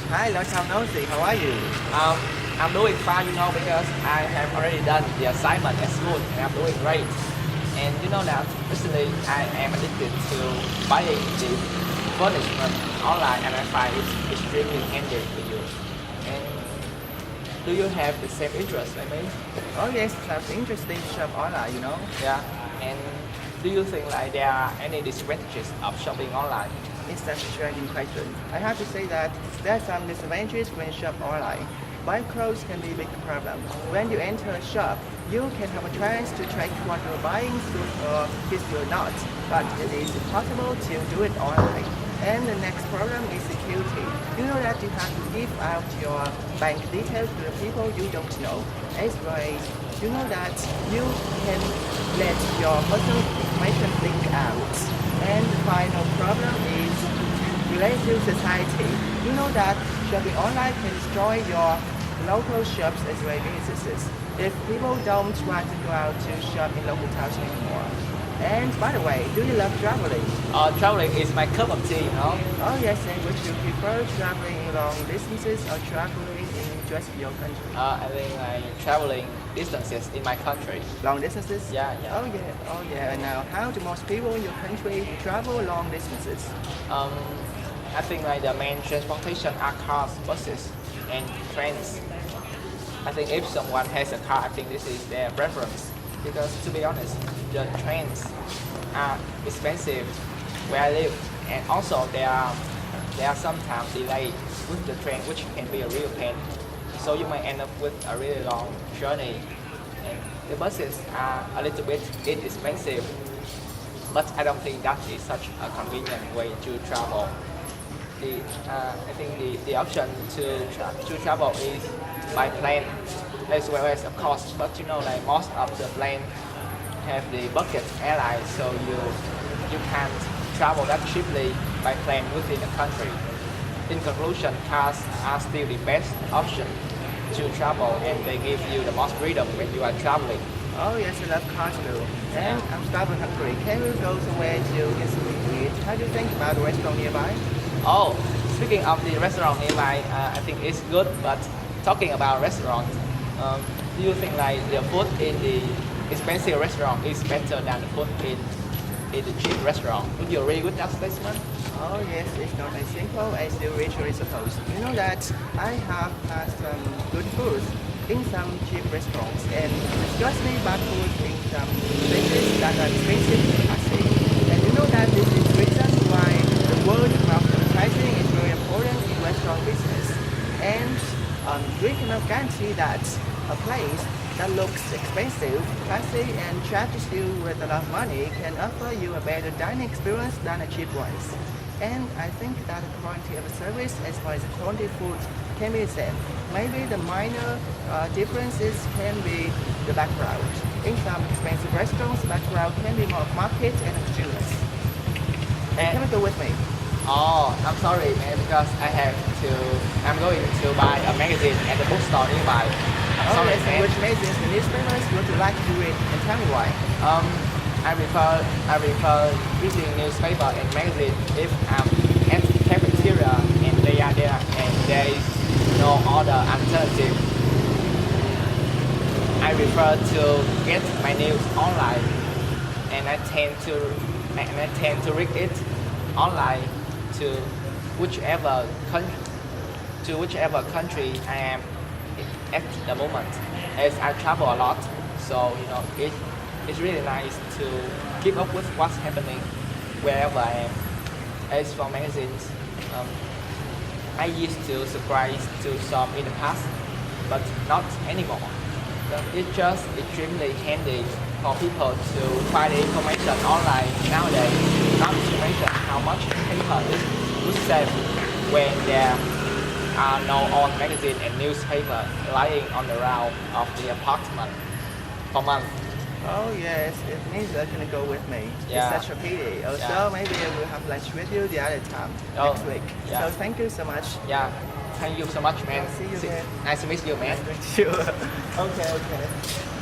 Hi, long time no see. How are you? Um, I'm doing fine, because I have already done the assignment at school and I'm doing great. And you know that recently I am addicted to buying the furnishment online and I find it extremely handy for you. And do you have the same interest like me? Oh yes, sounds interesting to shop online, Yeah. And do you think like there are any disadvantages of shopping online? It's such a challenging question. I have to say that there are some disadvantages when shop online. Buying clothes can be a big problem. When you enter a shop, you can have a chance to check what you're buying suit or fits you or not, but it is impossible to do it online. And the next problem is security. You know that you have to give out your bank details to the people you don't know. As well as you know that you can let your personal information leak out. And the final problem is related to society. You know that shopping online can destroy your local shops as well as businesses if people don't want to go out to shop in local towns anymore. And by the way, do you love traveling? Traveling is my cup of tea. Oh yes, and would you prefer traveling long distances or traveling in just your country? I think like traveling distances in my country. Long distances? Yeah, yeah. Oh yeah. And now, how do most people in your country travel long distances? Um, I think like the main transportation are cars, buses, and trains. I think if someone has a car, I think this is their preference. Because to be honest, the trains are expensive where I live, and also there are sometimes delays with the train, which can be a real pain. So you might end up with a really long journey. And the buses are a little bit inexpensive, but I don't think that is such a convenient way to travel. I think the option to travel is by plane as well as of course, but like most of the plane have the bucket airline, so you can't travel that cheaply by plane within the country. In conclusion, cars are still the best option to travel and they give you the most freedom when you are traveling. Oh yes, I love cars too. And I'm starving hungry. Can we go somewhere to get something to eat? How do you think about the restaurant nearby? Oh, speaking of the restaurant nearby, I think it's good, but talking about restaurant, do you think like the food in the expensive restaurant is better than the food in the cheap restaurant? Would you agree with that statement? Oh yes, it's not as simple as you usually suppose. You know that I have had some good food in some cheap restaurants and disgustingly bad food in some places that are expensive and classy. And you know that this is the reason why the word of advertising is very important in restaurant business. And we cannot guarantee that a place that looks expensive, classy, and charges you with a lot of money can offer you a better dining experience than a cheap one. And I think that the quality of the service as well as the quality of food can be the same. Maybe the minor differences can be the background. In some expensive restaurants, the background can be more market and consumers. And can you go with me? Oh, I'm sorry, man, because I'm going to buy a magazine at the bookstore nearby. I'm sorry, yes, man. which magazines and newspapers would you like to read and tell me why? I prefer reading newspaper and magazine if I'm at the cafeteria and they are there and there is no other alternative. I prefer to get my news online and I tend to read it online to whichever country I am at the moment, as I travel a lot. So it's really nice to keep up with what's happening wherever I am. As for magazines, I used to subscribe to some in the past, but not anymore. So it's just extremely handy for people to find information online nowadays. Not to mention how much paper it would save when there are no old magazine and newspaper lying on the ground of the apartment for months. Oh yes, it means you're gonna go with me. Yeah. It's such a pity. Also, Yeah. maybe I will have lunch with you the other time Oh, next week. yeah. So thank you so much. Yeah, thank you so much, man. See you, man. Nice to meet you, man. Sure. Okay.